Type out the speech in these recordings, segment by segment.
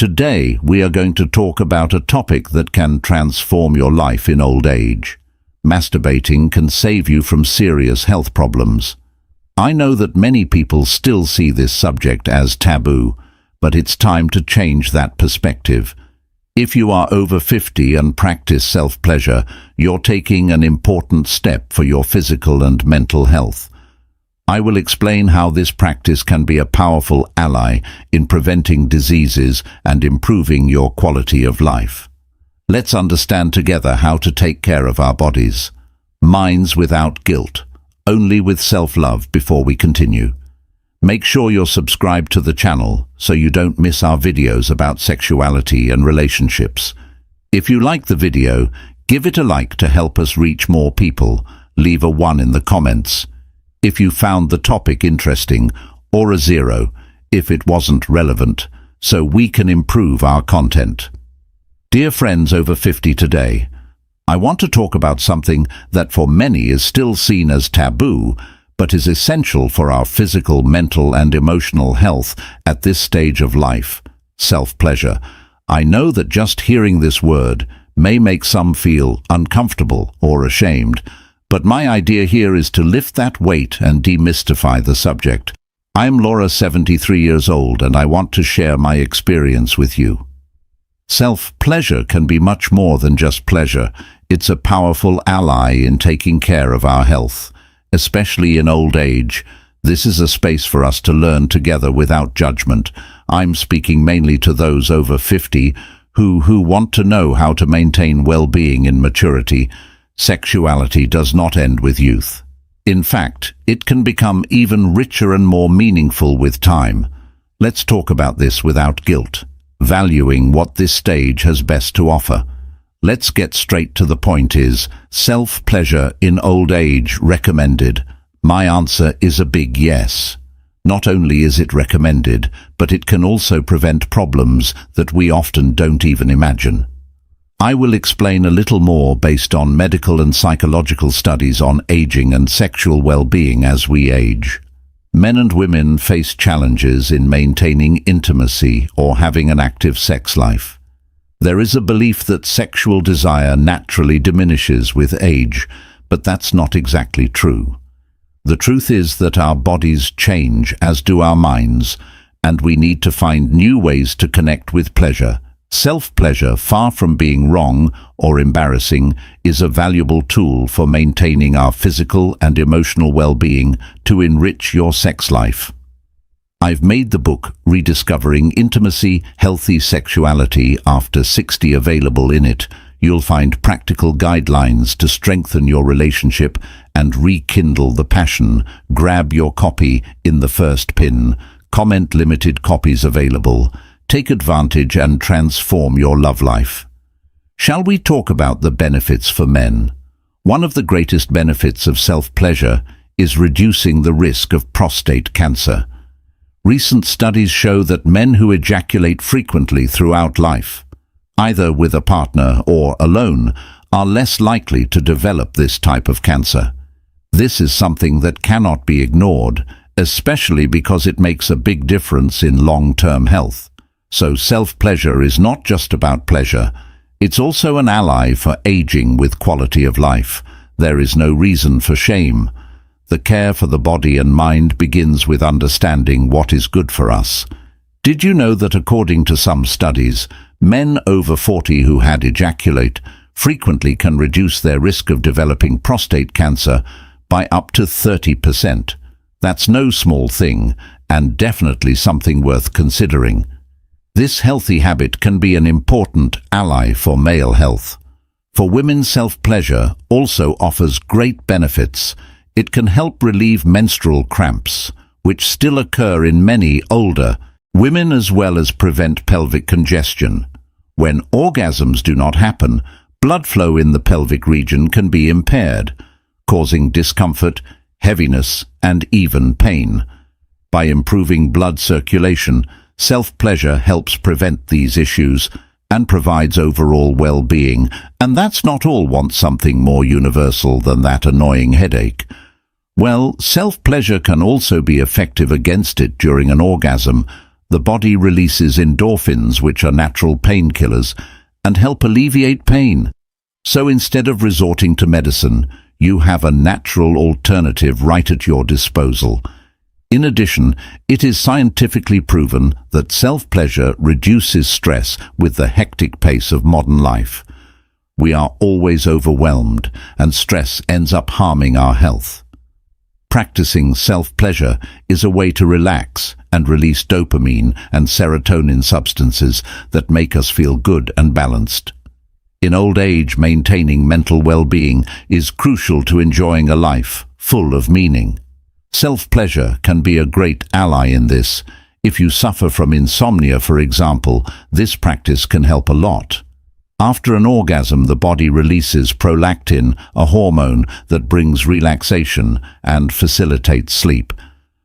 Today, we are going to talk about a topic that can transform your life in old age. Masturbating can save you from serious health problems. I know that many people still see this subject as taboo, but it's time to change that perspective. If you are over 50 and practice self-pleasure, you're taking an important step for your physical and mental health. I will explain how this practice can be a powerful ally in preventing diseases and improving your quality of life. Let's understand together how to take care of our bodies. Minds without guilt, only with self-love before we continue. Make sure you're subscribed to the channel so you don't miss our videos about sexuality and relationships. If you like the video, give it a like to help us reach more people. Leave a 1 in the comments if you found the topic interesting, or a 0 if it wasn't relevant, so we can improve our content. Dear friends over 50 today, I want to talk about something that for many is still seen as taboo, but is essential for our physical, mental, and emotional health at this stage of life: self-pleasure. I know that just hearing this word may make some feel uncomfortable or ashamed, but my idea here is to lift that weight and demystify the subject. I'm Laura, 73 years old, and I want to share my experience with you. Self-pleasure can be much more than just pleasure. It's a powerful ally in taking care of our health. Especially in old age, this is a space for us to learn together without judgment. I'm speaking mainly to those over 50 who want to know how to maintain well-being in maturity. Sexuality does not end with youth. In fact, it can become even richer and more meaningful with time. Let's talk about this without guilt, valuing what this stage has best to offer. Let's get straight to the point. Is self-pleasure in old age recommended? My answer is a big yes. Not only is it recommended, but it can also prevent problems that we often don't even imagine. I will explain a little more based on medical and psychological studies on aging and sexual well-being as we age. Men and women face challenges in maintaining intimacy or having an active sex life. There is a belief that sexual desire naturally diminishes with age, but that's not exactly true. The truth is that our bodies change, as do our minds, and we need to find new ways to connect with pleasure. Self-pleasure, far from being wrong or embarrassing, is a valuable tool for maintaining our physical and emotional well-being to enrich your sex life. I've made the book Rediscovering Intimacy, Healthy Sexuality After 60 available. In it. You'll find practical guidelines to strengthen your relationship and rekindle the passion. Grab your copy in the first pin. Comment: limited copies available. Take advantage and transform your love life. Shall we talk about the benefits for men? One of the greatest benefits of self-pleasure is reducing the risk of prostate cancer. Recent studies show that men who ejaculate frequently throughout life, either with a partner or alone, are less likely to develop this type of cancer. This is something that cannot be ignored, especially because it makes a big difference in long-term health. So self-pleasure is not just about pleasure, it's also an ally for aging with quality of life. There is no reason for shame. The care for the body and mind begins with understanding what is good for us. Did you know that according to some studies, men over 40 who had ejaculate frequently can reduce their risk of developing prostate cancer by up to 30%? That's no small thing, and definitely something worth considering. This healthy habit can be an important ally for male health. For women, self-pleasure also offers great benefits. It can help relieve menstrual cramps, which still occur in many older women, as well as prevent pelvic congestion. When orgasms do not happen, blood flow in the pelvic region can be impaired, causing discomfort, heaviness, and even pain. By improving blood circulation, self-pleasure helps prevent these issues and provides overall well-being. And that's not all. Want something more universal than that annoying headache? Well, self-pleasure can also be effective against it during an orgasm. The body releases endorphins, which are natural painkillers, and help alleviate pain. So instead of resorting to medicine, you have a natural alternative right at your disposal. In addition, it is scientifically proven that self-pleasure reduces stress with the hectic pace of modern life. We are always overwhelmed, and stress ends up harming our health. Practicing self-pleasure is a way to relax and release dopamine and serotonin substances that make us feel good and balanced. In old age, maintaining mental well-being is crucial to enjoying a life full of meaning. Self-pleasure can be a great ally in this. If you suffer from insomnia, for example, this practice can help a lot. After an orgasm, the body releases prolactin, a hormone that brings relaxation and facilitates sleep.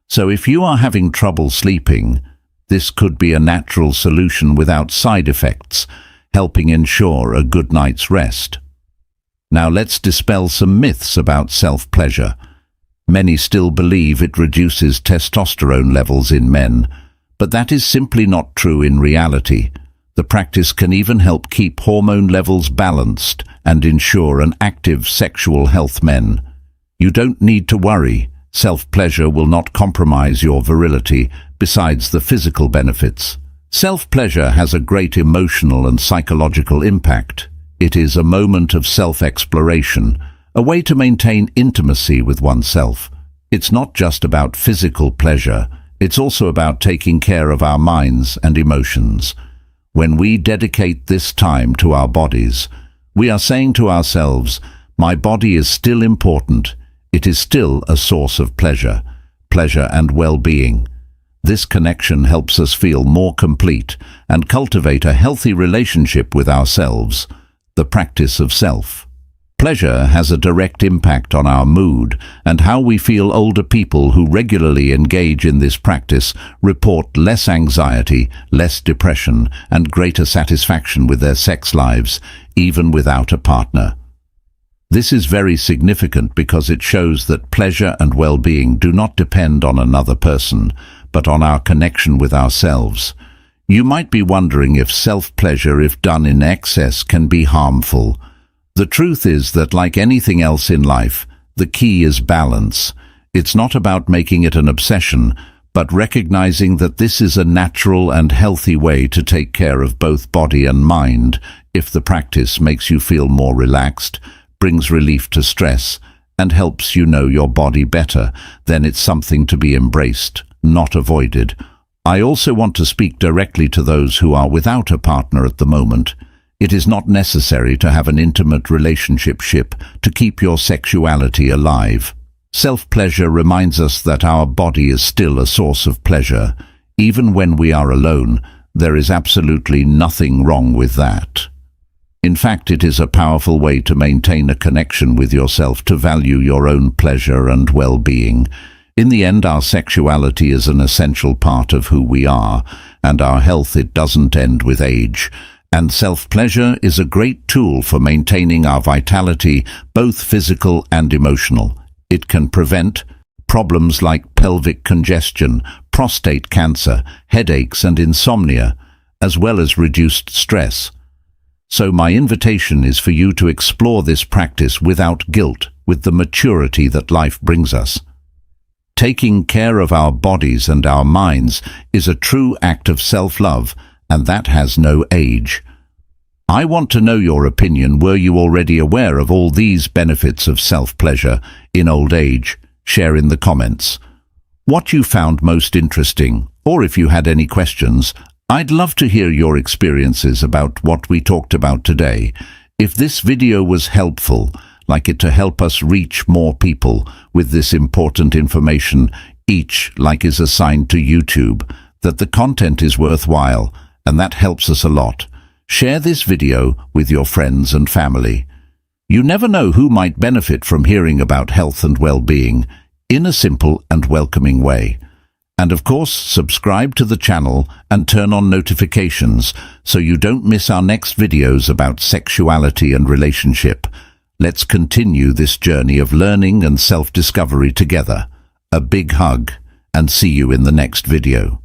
So if you are having trouble sleeping, this could be a natural solution without side effects, helping ensure a good night's rest. Now let's dispel some myths about self-pleasure. Many still believe it reduces testosterone levels in men, but that is simply not true in reality. The practice can even help keep hormone levels balanced and ensure an active sexual health. Men, you don't need to worry. Self-pleasure will not compromise your virility, besides the physical benefits. Self-pleasure has a great emotional and psychological impact. It is a moment of self-exploration, a way to maintain intimacy with oneself. It's not just about physical pleasure, it's also about taking care of our minds and emotions. When we dedicate this time to our bodies, we are saying to ourselves, my body is still important, it is still a source of pleasure and well-being. This connection helps us feel more complete and cultivate a healthy relationship with ourselves. The practice of self-pleasure has a direct impact on our mood and how we feel. Older people who regularly engage in this practice report less anxiety, less depression, and greater satisfaction with their sex lives, even without a partner. This is very significant because it shows that pleasure and well-being do not depend on another person, but on our connection with ourselves. You might be wondering if self-pleasure, if done in excess, can be harmful. The truth is that, like anything else in life, the key is balance. It's not about making it an obsession, but recognizing that this is a natural and healthy way to take care of both body and mind. If the practice makes you feel more relaxed, brings relief to stress, and helps you know your body better, then it's something to be embraced, not avoided. I also want to speak directly to those who are without a partner at the moment. It is not necessary to have an intimate relationship to keep your sexuality alive. Self-pleasure reminds us that our body is still a source of pleasure. Even when we are alone, there is absolutely nothing wrong with that. In fact, it is a powerful way to maintain a connection with yourself, to value your own pleasure and well-being. In the end, our sexuality is an essential part of who we are, and our health, it doesn't end with age. And self-pleasure is a great tool for maintaining our vitality, both physical and emotional. It can prevent problems like pelvic congestion, prostate cancer, headaches and insomnia, as well as reduced stress. So my invitation is for you to explore this practice without guilt, with the maturity that life brings us. Taking care of our bodies and our minds is a true act of self-love, and that has no age. I want to know your opinion. Were you already aware of all these benefits of self-pleasure in old age? Share in the comments what you found most interesting, or if you had any questions. I'd love to hear your experiences about what we talked about today. If this video was helpful, like it to help us reach more people with this important information. Each like is assigned to YouTube, that the content is worthwhile, and that helps us a lot. Share this video with your friends and family. You never know who might benefit from hearing about health and well-being in a simple and welcoming way. And of course, subscribe to the channel and turn on notifications so you don't miss our next videos about sexuality and relationship. Let's continue this journey of learning and self-discovery together. A big hug, and see you in the next video.